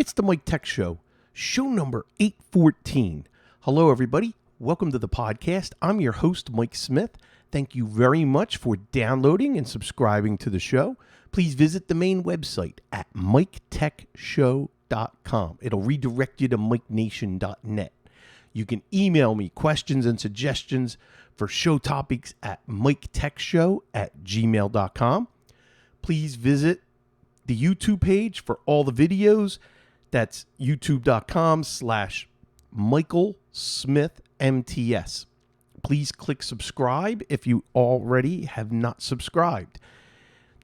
It's the Mike Tech Show, show number 814. Hello, everybody. Welcome to the podcast. I'm your host, Mike Smith. Thank you very much for downloading and subscribing to the show. Please visit the main website at miketechshow.com. It'll redirect you to mikenation.net. You can email me questions and suggestions for show topics at miketechshow@gmail.com. Please visit the YouTube page for all the videos. That's youtube.com/Michael Smith MTS. Please click subscribe if you already have not subscribed.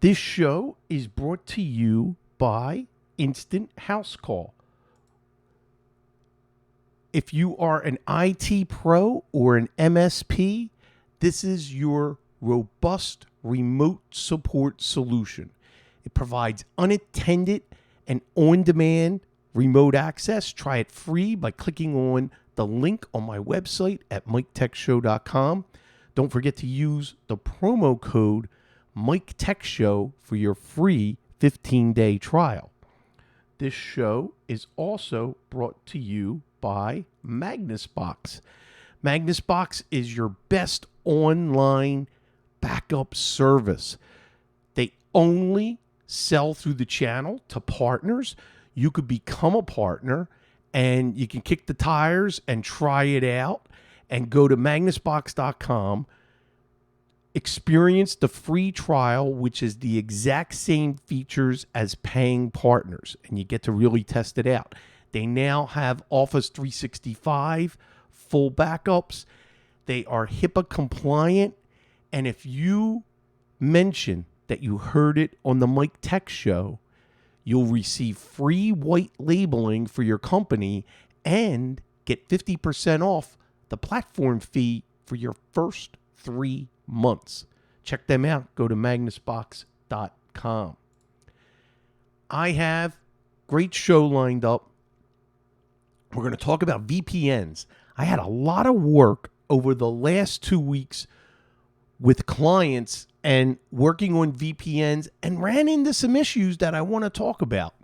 This show is brought to you by Instant House Call. If you are an IT pro or an MSP, this is your robust remote support solution. It provides unattended and on-demand remote access. Try it free by clicking on the link on my website at miketechshow.com. Don't forget to use the promo code MikeTechShow for your free 15-day trial. This show is also brought to you by MagnusBox. MagnusBox is your best online backup service. They only sell through the channel to partners. You could become a partner and you can kick the tires and try it out and go to magnusbox.com. Experience the free trial, which is the exact same features as paying partners, and you get to really test it out. They now have Office 365 full backups. They are HIPAA compliant, and if you mention that you heard it on the Mike Tech Show, you'll receive free white labeling for your company and get 50% off the platform fee for your first 3 months. Check them out. Go to magnusbox.com. I have great show lined up. We're going to talk about VPNs. I had a lot of work over the last 2 weeks with clients and working on VPNs and ran into some issues that I want to talk about.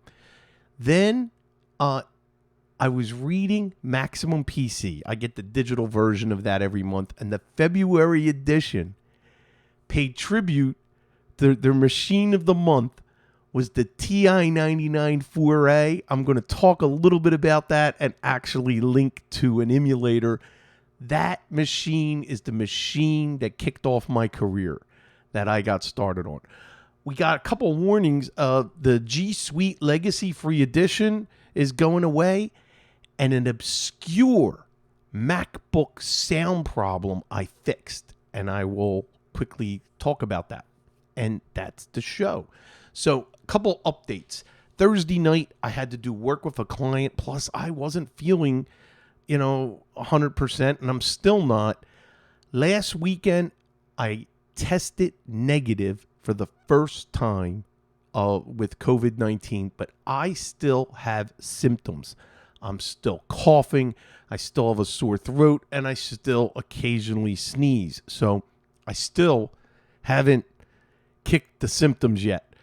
Then I was reading Maximum PC. I get the digital version of that every month. And the February edition paid tribute. Their machine of the month was the TI-99 4A. I'm going to talk a little bit about that and actually link to an emulator. That machine is the machine that kicked off my career that I got started on. We got a couple warnings. The G Suite Legacy Free Edition is going away, and an obscure MacBook sound problem I fixed, and I will quickly talk about that. And that's the show. So, a couple updates. Thursday night, I had to do work with a client, plus I wasn't feeling 100%, and I'm still not. Last weekend, I tested negative for the first time with COVID-19, but I still have symptoms. I'm still coughing, I still have a sore throat, and I still occasionally sneeze. So I still haven't kicked the symptoms yet.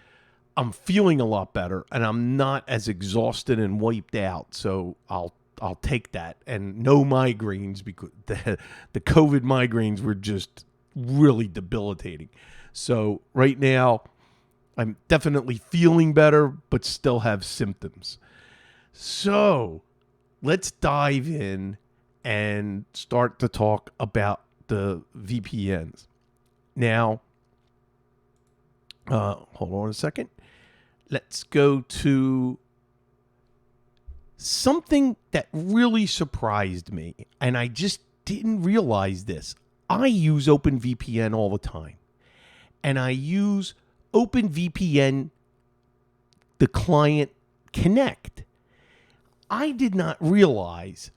I'm feeling a lot better, and I'm not as exhausted and wiped out, so I'll take that. And no migraines, because the COVID migraines were just really debilitating. So right now, I'm definitely feeling better, but still have symptoms. So let's dive in and start to talk about the VPNs. Now, hold on a second. Let's go to something that really surprised me, and I just didn't realize this. I use Openvpn all the time, and I use Openvpn, the client Connect. I did not realize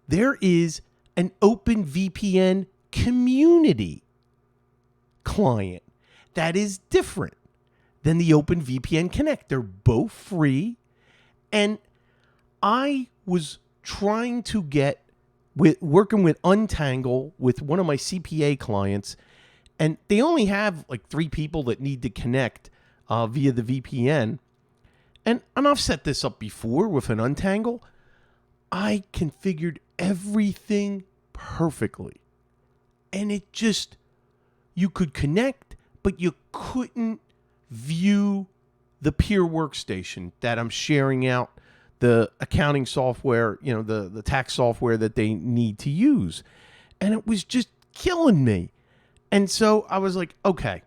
there is an Openvpn community client that is different than the Openvpn Connect. They're both free, and I was trying to working with Untangle with one of my CPA clients, and they only have like 3 people that need to connect via the VPN. And I've set this up before with an Untangle. I configured everything perfectly. And it just, you could connect, but you couldn't view the peer workstation that I'm sharing out the accounting software, the tax software that they need to use. And it was just killing me. And so I was like, okay,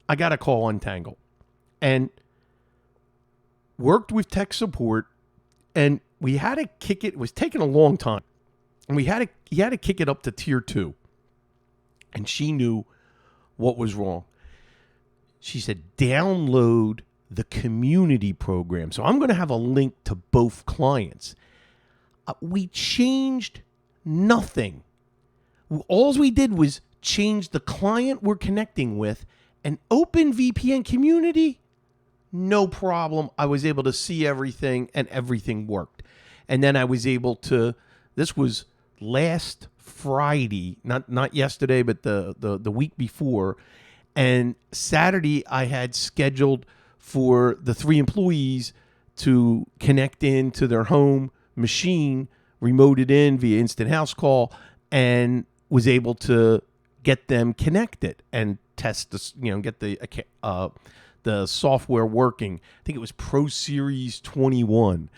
I got to call Untangle. And worked with tech support, and we had to kick it. It was taking a long time. And he had to kick it up to tier 2. And she knew what was wrong. She said, download the community program. So I'm going to have a link to both clients. We changed nothing. All we did was change the client we're connecting with, and Openvpn community, no problem. I was able to see everything, and everything worked. And then I was able to, this was last Friday, not yesterday, but the week before. And Saturday, I had scheduled for the 3 employees to connect into their home machine, remoted in via instant house call, and was able to get them connected and test this, get the software working. I think it was Pro Series 21,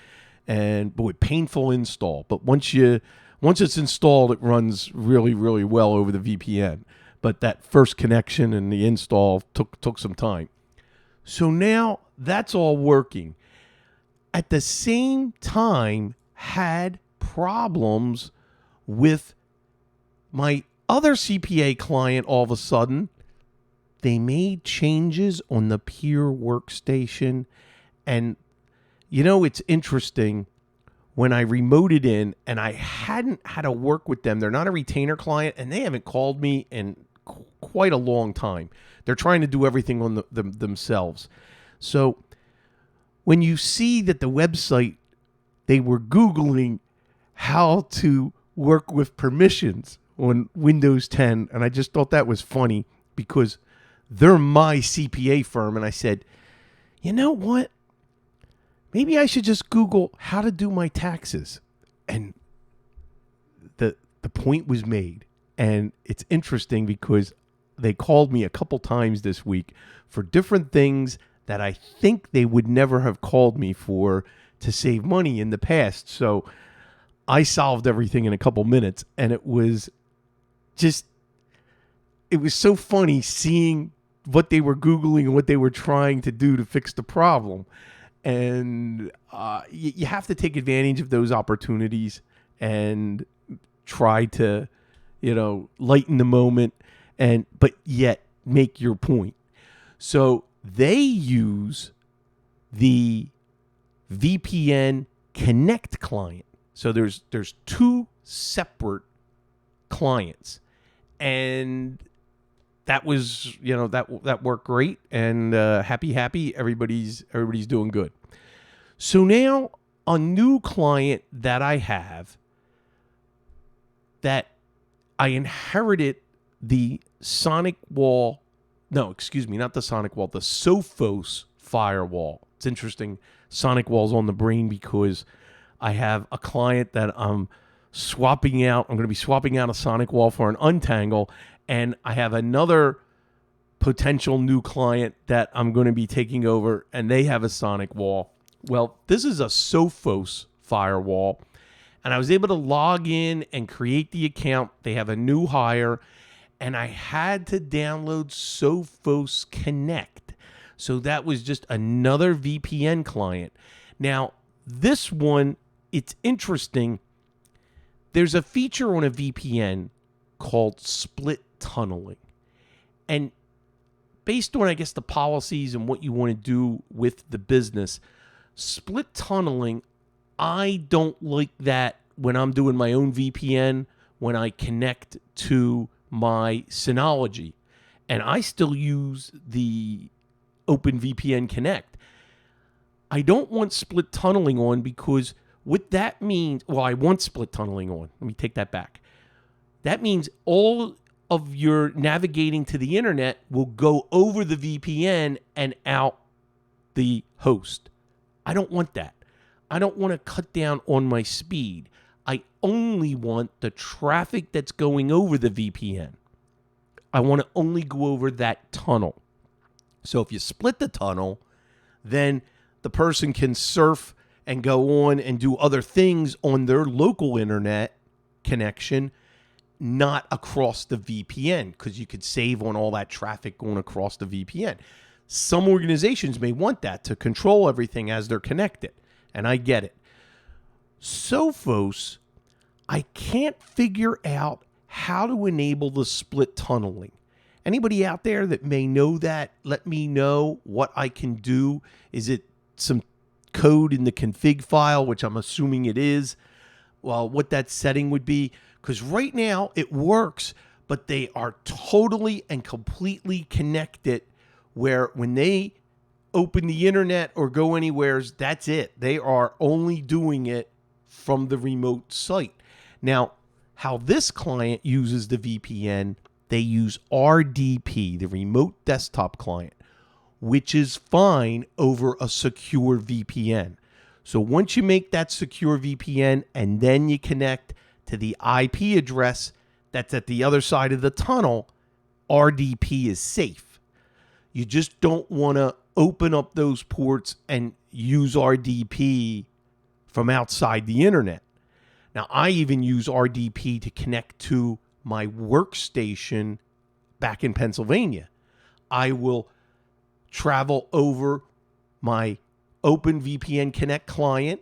and boy, painful install. But once it's installed, it runs really, really well over the VPN. But that first connection and the install took some time. So now that's all working. At the same time, had problems with my other CPA client. All of a sudden, they made changes on the peer workstation. And, it's interesting. When I remoted in, and I hadn't had to work with them, they're not a retainer client, and they haven't called me in quite a long time. They're trying to do everything on themselves. So when you see that the website, they were Googling how to work with permissions on Windows 10, and I just thought that was funny because they're my CPA firm, and I said, you know what? Maybe I should just Google how to do my taxes. And the point was made. And it's interesting because they called me a couple times this week for different things that I think they would never have called me for to save money in the past. So I solved everything in a couple minutes. And it was so funny seeing what they were Googling and what they were trying to do to fix the problem. And you have to take advantage of those opportunities and try to, lighten the moment, but yet make your point. So they use the VPN Connect client. So there's 2 separate clients, and that was, that worked great, and happy. Everybody's doing good. So now a new client that I have, that I inherited the Sonic Wall. No, excuse me, not the Sonic Wall, the Sophos firewall. It's interesting. Sonic Wall's on the brain because I have a client that I'm swapping out. I'm going to be swapping out a Sonic Wall for an Untangle. And I have another potential new client that I'm going to be taking over, and they have a Sonic Wall. Well, this is a Sophos firewall, and I was able to log in and create the account. They have a new hire, and I had to download Sophos Connect. So that was just another VPN client. Now, this one, it's interesting. There's a feature on a VPN called split tunneling. And based on, I guess, the policies and what you want to do with the business, split tunneling, I don't like that when I'm doing my own VPN, when I connect to my Synology. And I still use the OpenVPN Connect. I don't want split tunneling on because what that means, well, I want split tunneling on. Let me take that back. That means all of your navigating to the internet will go over the VPN and out the host. I don't want that. I don't want to cut down on my speed. I only want the traffic that's going over the VPN. I want to only go over that tunnel. So if you split the tunnel, then the person can surf and go on and do other things on their local internet connection, not across the VPN, because you could save on all that traffic going across the VPN. Some organizations may want that to control everything as they're connected, and I get it. Sophos, I can't figure out how to enable the split tunneling. Anybody out there that may know that, let me know what I can do. Is it some code in the config file, which I'm assuming it is? Well, what that setting would be, because right now it works, but they are totally and completely connected, where when they open the internet or go anywhere, that's it. They are only doing it from the remote site. Now, how this client uses the VPN, they use RDP, the remote desktop client, which is fine over a secure VPN. So once you make that secure VPN and then you connect to the IP address that's at the other side of the tunnel, RDP is safe. You just don't want to open up those ports and use RDP from outside the internet. Now, I even use RDP to connect to my workstation back in Pennsylvania. I will travel over my Openvpn Connect client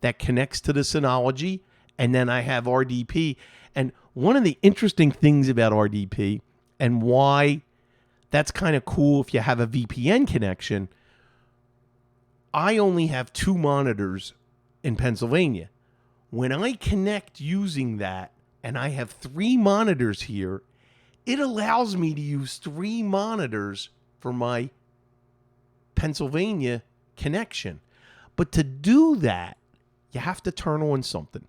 that connects to the Synology, and then I have RDP. And one of the interesting things about RDP and why that's kind of cool if you have a VPN connection, I only have 2 monitors in Pennsylvania. When I connect using that, and I have 3 monitors here, it allows me to use 3 monitors for my Pennsylvania connection. But to do that, you have to turn on something.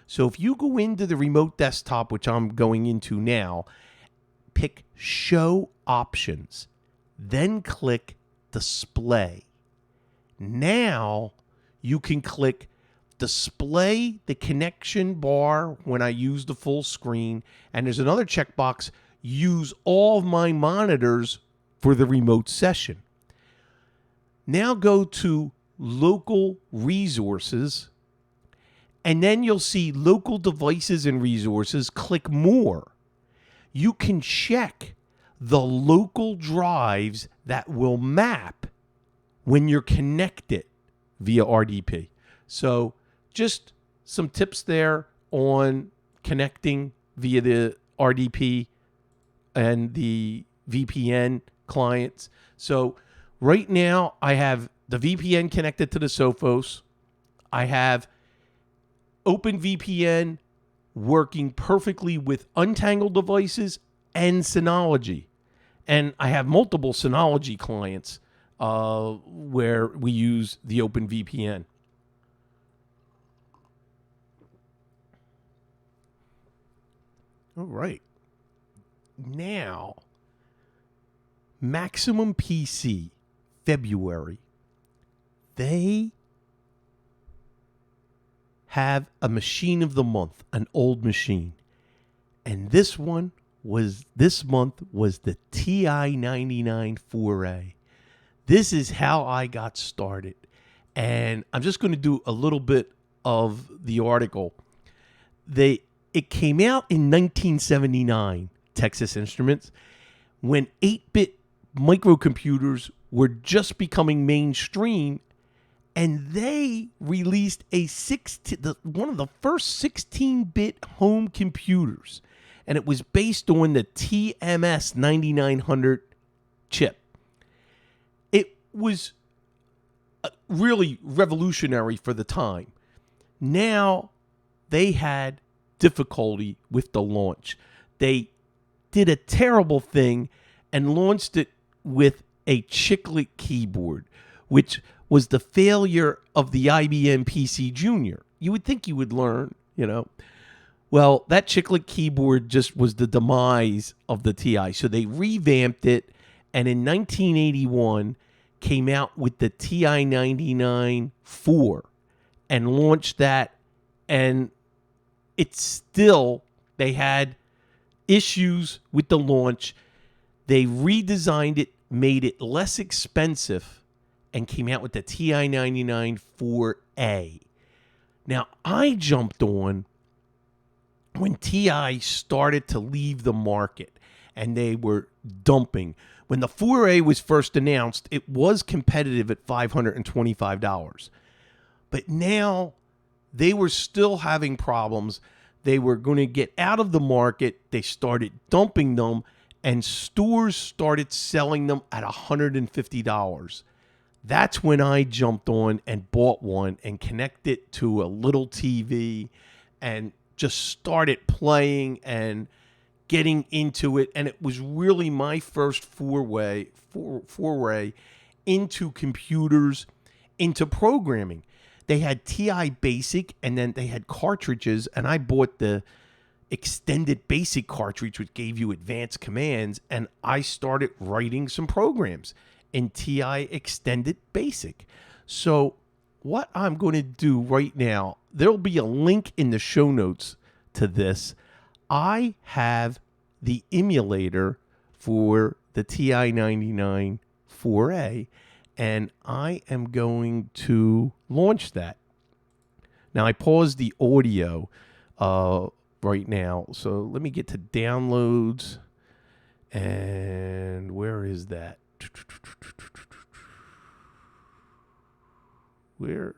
So if you go into the remote desktop, which I'm going into now, pick Show Options, then click Display. Now you can click Display the connection bar when I use the full screen. And there's another checkbox, use all of my monitors for the remote session. Now go to Local Resources, and then you'll see Local Devices and Resources. Click More. You can check the local drives that will map when you're connected via RDP. So just some tips there on connecting via the RDP and the VPN clients. So right now I have the VPN connected to the Sophos. I have Openvpn working perfectly with Untangled devices and Synology. And I have multiple Synology clients where we use the Openvpn. All right. Now, Maximum PC, February. They have a machine of the month, an old machine. And this month was the TI-99 4A. This is how I got started. And I'm just going to do a little bit of the article. It came out in 1979, Texas Instruments, when 8-bit microcomputers were just becoming mainstream, and they released one of the first 16-bit home computers, and it was based on the TMS 9900 chip. It was really revolutionary for the time. Now they had difficulty with the launch. They did a terrible thing and launched it with a chiclet keyboard, which was the failure of the IBM PC Junior. You would think you would learn, Well, that chiclet keyboard just was the demise of the TI. So they revamped it, and in 1981 came out with the TI-99-4 and launched that, and it's still, they had issues with the launch. They redesigned it, made it less expensive, and came out with the TI-99-4A. Now, I jumped on when TI started to leave the market and they were dumping. When the 4A was first announced, it was competitive at $525. But now they were still having problems. They were going to get out of the market. They started dumping them, and stores started selling them at $150. That's when I jumped on and bought one and connected it to a little TV and just started playing and getting into it. And it was really my first foray into computers, into programming. They had TI Basic, and then they had cartridges, and I bought the extended basic cartridge, which gave you advanced commands, and I started writing some programs in TI Extended Basic. So what I'm going to do right now, there'll be a link in the show notes to this. I have the emulator for the TI-99-4A, and I am going to launch that. Now, I paused the audio right now, so let me get to downloads, and where is that? Where?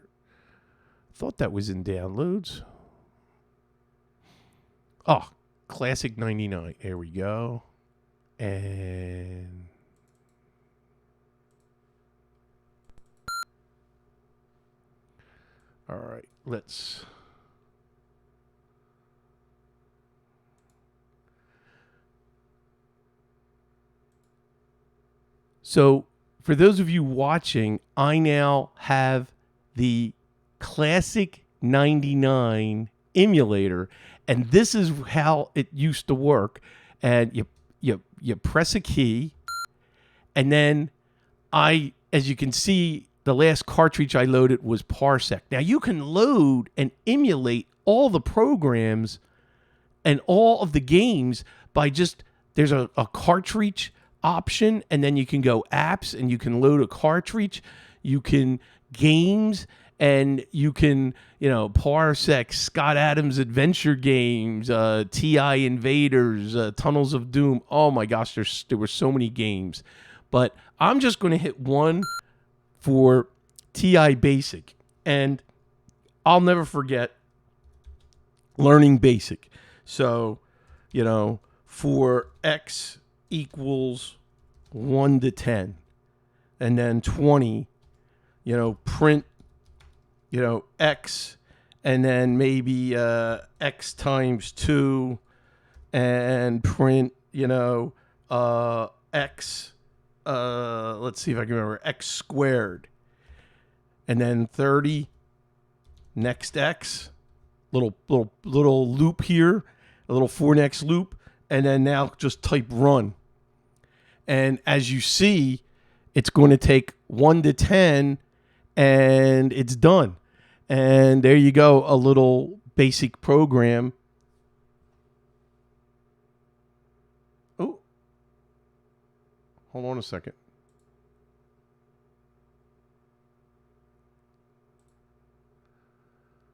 I thought that was in downloads. Oh, Classic 99. There we go. And all right, let's. So for those of you watching, I now have the Classic 99 emulator, and this is how it used to work. And you press a key, and then as you can see, the last cartridge I loaded was Parsec. Now you can load and emulate all the programs and all of the games by just, there's a cartridge option, and then you can go apps and you can load a cartridge. You can games, and you can, Parsec, Scott Adams Adventure Games, TI Invaders, Tunnels of Doom. Oh my gosh, there were so many games. But I'm just going to hit one for TI Basic. And I'll never forget learning Basic. So, for X equals 1 to 10. And then 20, print, X, and then maybe X times 2, and print, X, let's see if I can remember, X squared. And then 30, next X, little loop here, a little for next loop, and then now just type run. And as you see, it's going to take 1 to 10, and it's done. And there you go, a little basic program. Oh, hold on a second.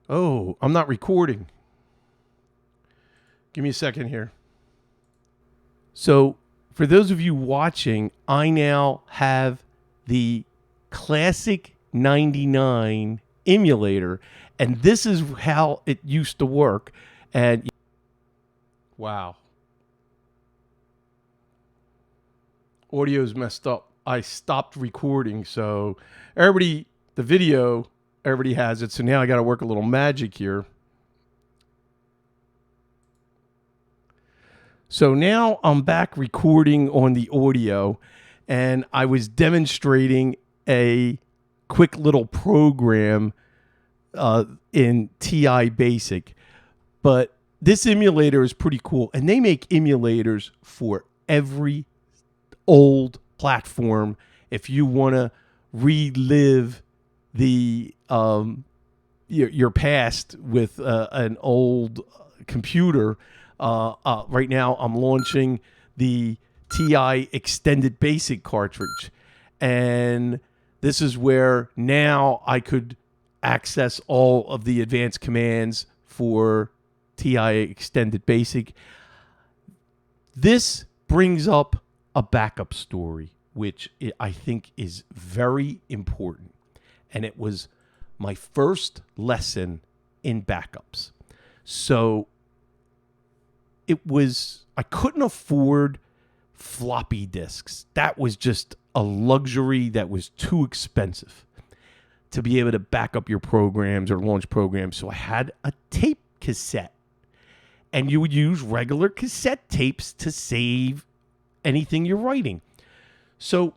Oh, I'm not recording. Give me a second here. So, for those of you watching, I now have the Classic 99 emulator, and this is how it used to work. And wow, audio's messed up. I stopped recording, so the video, everybody has it. So now I got to work a little magic here. So now I'm back recording on the audio, and I was demonstrating a quick little program in TI Basic. But this emulator is pretty cool, and they make emulators for every old platform. If you want to relive the your past with an old computer. Right now, I'm launching the TI Extended Basic cartridge, and this is where now I could access all of the advanced commands for TI Extended Basic. This brings up a backup story, which I think is very important. And it was my first lesson in backups. So I couldn't afford floppy disks. That was just a luxury that was too expensive to be able to back up your programs or launch programs. So I had a tape cassette. And you would use regular cassette tapes to save anything you're writing. So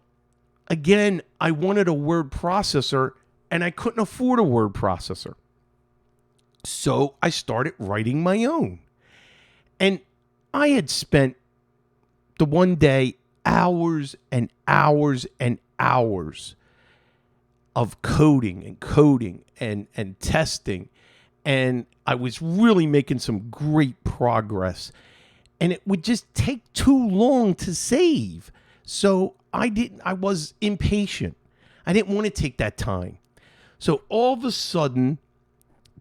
again, I wanted a word processor, and I couldn't afford a word processor. So I started writing my own. And I had spent the one day hours and hours and hours of coding and testing. And I was really making some great progress. And it would just take too long to save. So I was impatient. I didn't want to take that time. So all of a sudden,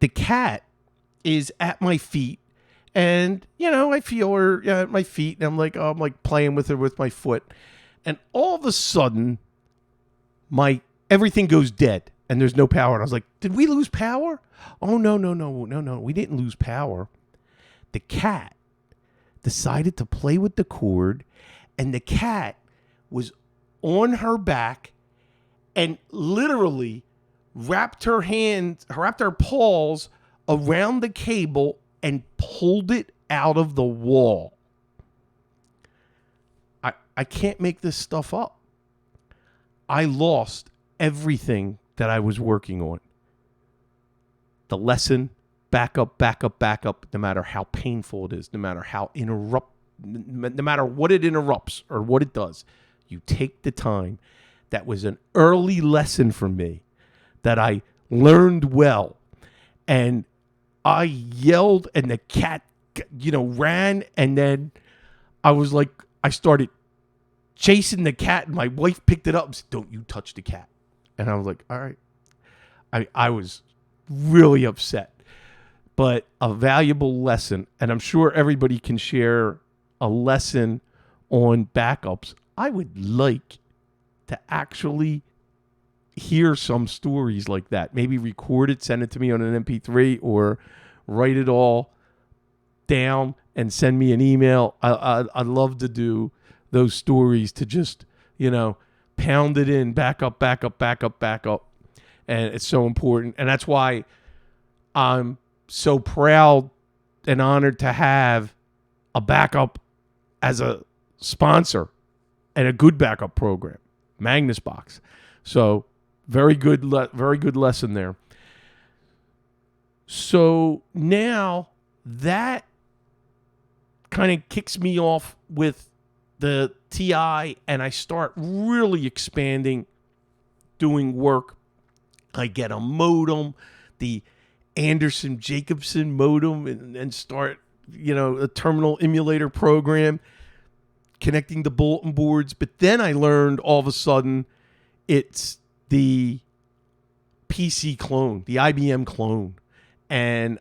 the cat is at my feet. And, I feel her at my feet. And I'm like playing with her with my foot. And all of a sudden, everything goes dead. And there's no power. And I was like, did we lose power? Oh, no. We didn't lose power. The cat decided to play with the cord, and the cat was on her back and literally wrapped her paws around the cable and pulled it out of the wall. I can't make this stuff up. I lost everything that I was working on. The lesson, backup, no matter how painful it is, no matter no matter what it interrupts or what it does, you take the time. That was an early lesson for me that I learned well. And I yelled and the cat, ran. And then I started chasing the cat, and my wife picked it up and said, "Don't you touch the cat." And I was like, all right. I was really upset, but a valuable lesson. And I'm sure everybody can share a lesson on backups. I would like to actually hear some stories like that. Maybe record it, send it to me on an MP3, or write it all down and send me an email. I'd love to do those stories to just, pound it in, backup. And it's so important. And that's why I'm so proud and honored to have a backup as a sponsor and a good backup program, Magnus Box. So very good lesson there. So now that kind of kicks me off with the TI, and I start really expanding, doing work. I get a modem, the Anderson-Jacobson modem, and start, a terminal emulator program, connecting the bulletin boards. But then I learned all of a sudden it's the PC clone, the IBM clone. And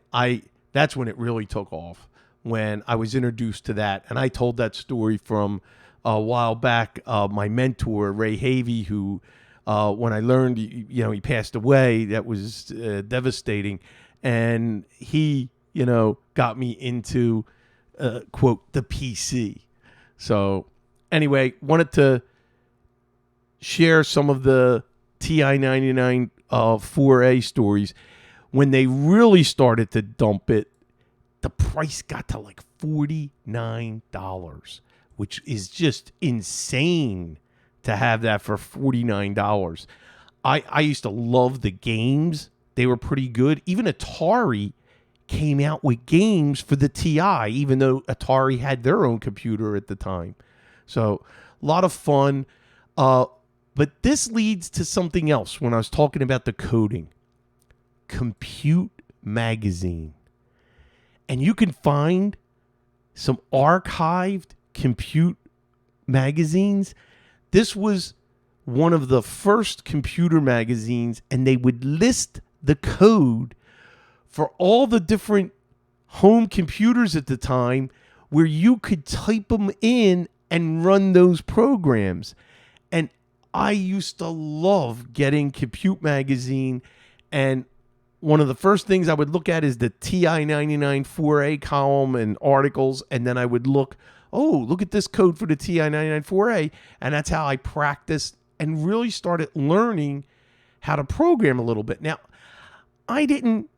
that's when it really took off, when I was introduced to that. And I told that story from a while back. My mentor, Ray Havey, who, when I learned, he passed away, that was devastating. And he, got me into, quote, the PC. So anyway, wanted to share some of the TI-99 4A stories. When they really started to dump it, the price got to like $49, which is just insane to have that for $49. I used to love the games. They were pretty good. Even Atari came out with games for the TI, even though Atari had their own computer at the time. So a lot of fun. The But this leads to something else when I was talking about the coding. Compute Magazine. And you can find some archived Compute magazines. This was one of the first computer magazines, and they would list the code for all the different home computers at the time where you could type them in and run those programs. And I used to love getting Compute Magazine, and one of the first things I would look at is the TI-99 4A column and articles, and then I would look at this code for the TI-99 4A, and that's how I practiced and really started learning how to program a little bit. Now, I didn't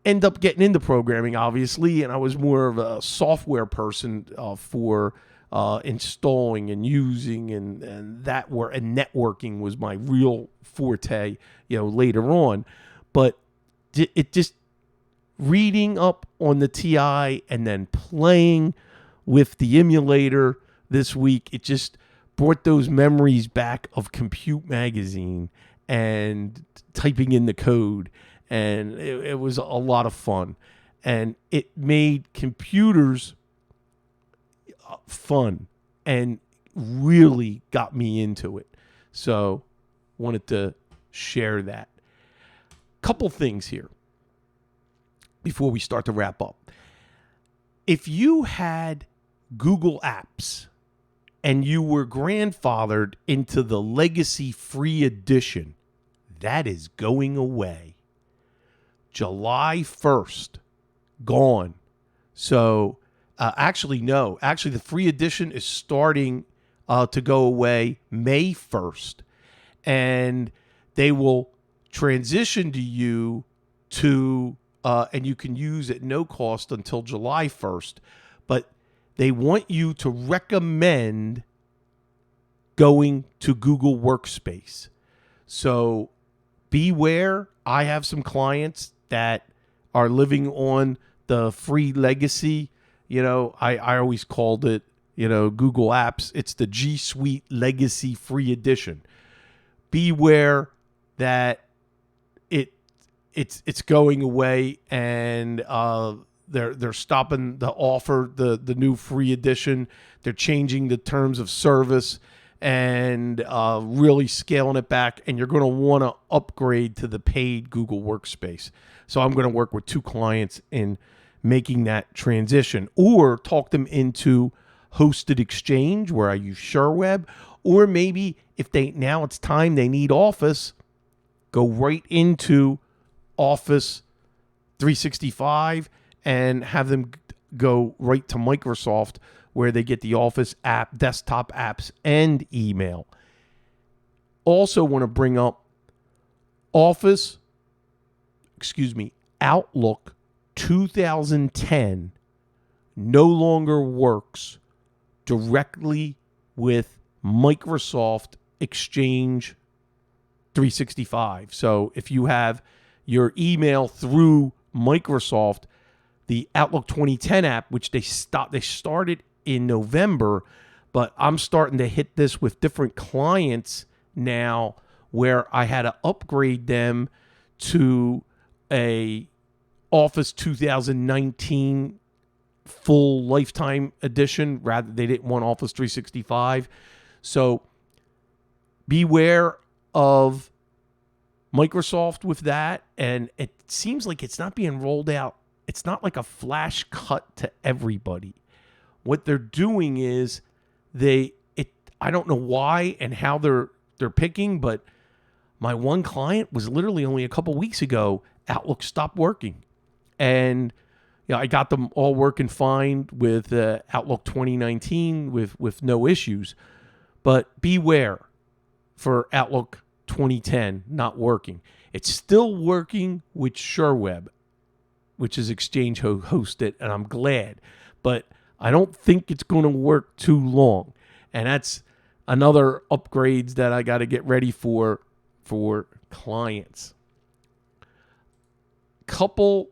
end up getting into programming, obviously, and I was more of a software person for installing and using, and networking was my real forte, later on. But it just reading up on the TI and then playing with the emulator this week, it just brought those memories back of Compute Magazine and typing in the code. And it was a lot of fun. And it made computers fun and really got me into it. So wanted to share that. Couple things here before we start to wrap up. If you had Google Apps and you were grandfathered into the Legacy Free Edition, that is going away. July 1st, gone. So actually, the free edition is starting to go away May 1st. And they will transition to you to, and you can use at no cost until July 1st. But they want you to recommend going to Google Workspace. So beware. I have some clients that are living on the free legacy. I always called it, Google Apps. It's the G Suite Legacy Free Edition. Beware that it's going away, and they're stopping the offer, the new free edition. They're changing the terms of service and really scaling it back, and you're going to want to upgrade to the paid Google Workspace. So I'm going to work with 2 clients in making that transition, or talk them into hosted Exchange where I use SureWeb, or maybe if now it's time they need Office, go right into Office 365 and have them go right to Microsoft where they get the Office app, desktop apps, and email. Also want to bring up Outlook 2010 no longer works directly with Microsoft Exchange 365. So if you have your email through Microsoft, the Outlook 2010 app, which they started in November, but I'm starting to hit this with different clients now where I had to upgrade them to a Office 2019 full lifetime edition. Rather, they didn't want Office 365. So beware of Microsoft with that. And it seems like it's not being rolled out. It's not like a flash cut to everybody. What they're doing is I don't know why and how they're picking, but my one client was literally only a couple weeks ago, Outlook stopped working. And I got them all working fine with Outlook 2019 with no issues. But beware for Outlook 2010 not working. It's still working with SureWeb, which is Exchange hosted, and I'm glad. But I don't think it's going to work too long. And that's another upgrades that I got to get ready for clients. Couple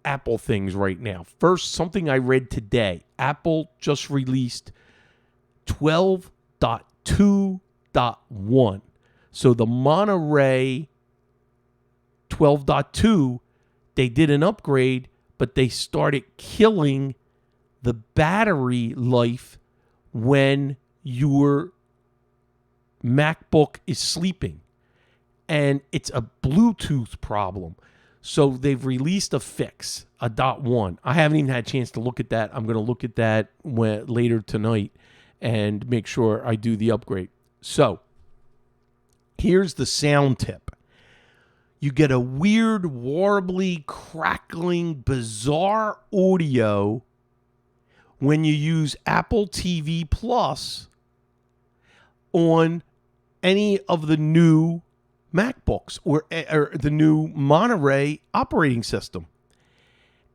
Apple things right now. First, something I read today. Apple just released 12.2 12.1. So the Monterey 12.2, they did an upgrade, but they started killing the battery life when your MacBook is sleeping. And it's a Bluetooth problem. So they've released a fix, a .1. I haven't even had a chance to look at that. I'm going to look at that later tonight and make sure I do the upgrade. So here's the sound tip. You get a weird, warbly, crackling, bizarre audio when you use Apple TV Plus on any of the new MacBooks or the new Monterey operating system.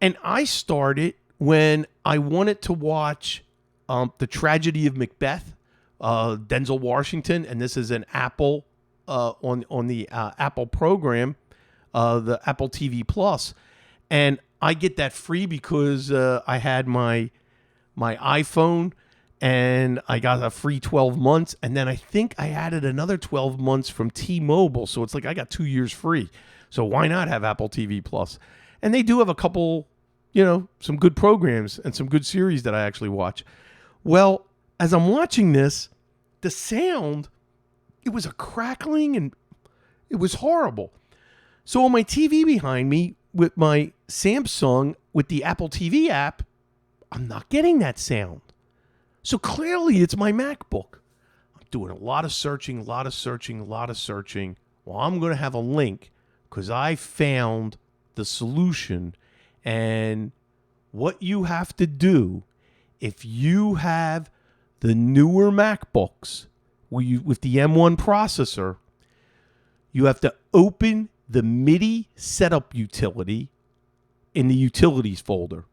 And I started when I wanted to watch The Tragedy of Macbeth, Denzel Washington, and this is an Apple on the Apple program, the Apple TV Plus, and I get that free because I had my iPhone, and I got a free 12 months, and then I think I added another 12 months from T-Mobile, so it's like I got 2 years free. So why not have Apple TV Plus? And they do have a couple, some good programs and some good series that I actually watch. Well, as I'm watching this, the sound, it was a crackling and it was horrible. So on my TV behind me with my Samsung with the Apple TV app, I'm not getting that sound. So clearly it's my MacBook. I'm doing a lot of searching. Well, I'm going to have a link because I found the solution. And what you have to do if you have the newer MacBooks with the M1 processor, you have to open the Midi Setup utility in the Utilities folder.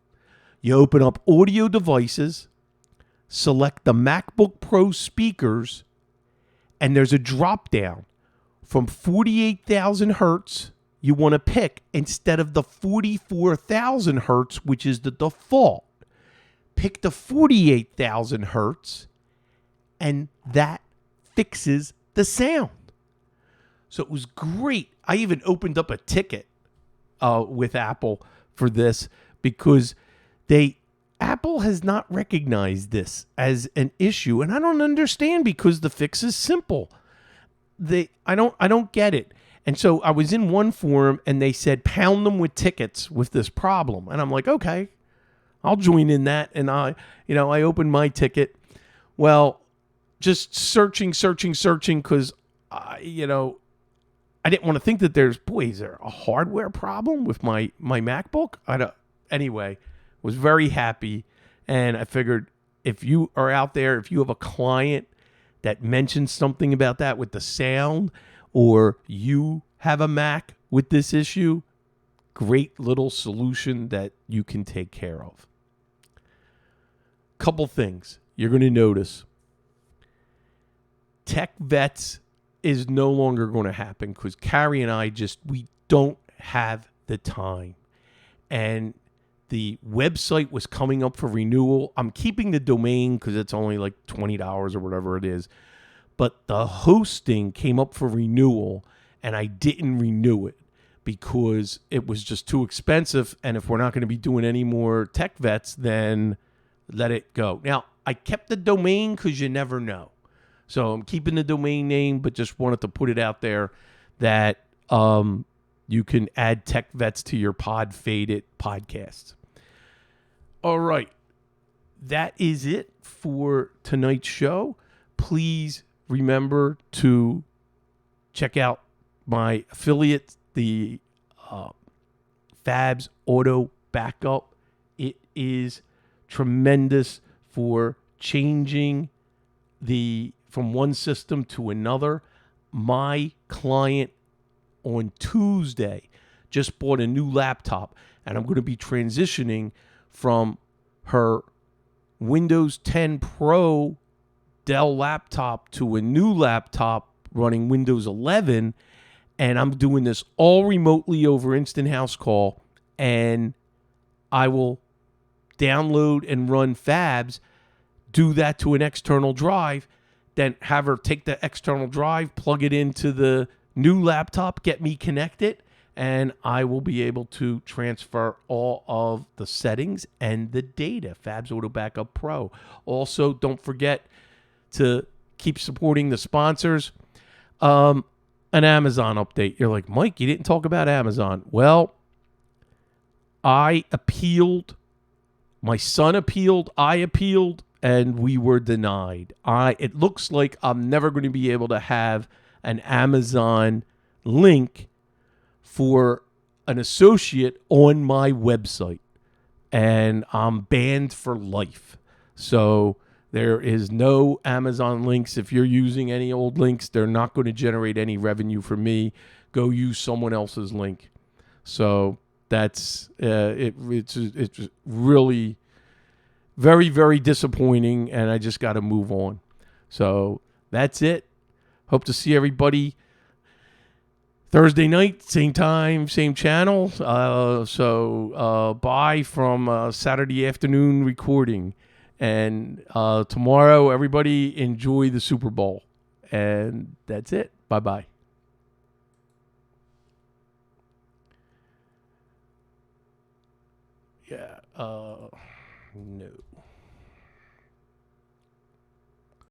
You open up Audio Devices, select the MacBook Pro speakers, and there's a drop down from 48,000 hertz you want to pick instead of the 44,000 hertz, which is the default. Pick the 48,000 hertz, and that fixes the sound. So it was great. I even opened up a ticket with Apple for this because Apple has not recognized this as an issue, and I don't understand because the fix is simple. I don't get it. And so I was in one forum and they said pound them with tickets with this problem, and I'm like, okay, I'll join in that. And I opened my ticket. Well, just searching because I didn't want to think that is there a hardware problem with my MacBook? Anyway, was very happy. And I figured if you are out there, if you have a client that mentions something about that with the sound, or you have a Mac with this issue, great little solution that you can take care of. Couple things you're going to notice. Tech Vets is no longer going to happen because Carrie and I we don't have the time. And the website was coming up for renewal. I'm keeping the domain because it's only like $20 or whatever it is. But the hosting came up for renewal, and I didn't renew it because it was just too expensive. And if we're not going to be doing any more Tech Vets, then let it go. Now, I kept the domain because you never know. So I'm keeping the domain name, but just wanted to put it out there that you can add Tech Vets to your Faded podcasts. All right. That is it for tonight's show. Please remember to check out my affiliate, the Fabs Auto Backup. It is tremendous for changing from one system to another. My client on Tuesday just bought a new laptop, and I'm going to be transitioning from her Windows 10 Pro Dell laptop to a new laptop running Windows 11, and I'm doing this all remotely over Instant House Call, and I will download and run Fabs, do that to an external drive, then have her take the external drive, plug it into the new laptop, get me connected, and I will be able to transfer all of the settings and the data. Fabs Auto Backup Pro. Also, don't forget to keep supporting the sponsors. An Amazon update. You're like, Mike, you didn't talk about Amazon. Well, I appealed. My son appealed. I appealed. And we were denied. It looks like I'm never going to be able to have an Amazon link for an associate on my website. And I'm banned for life. So there is no Amazon links. If you're using any old links, they're not going to generate any revenue for me. Go use someone else's link. So that's it's really very, very disappointing, and I just got to move on. So that's it. Hope to see everybody Thursday night, same time, same channel. Bye from Saturday afternoon recording. And tomorrow, everybody enjoy the Super Bowl. And that's it. Bye-bye. Yeah. No.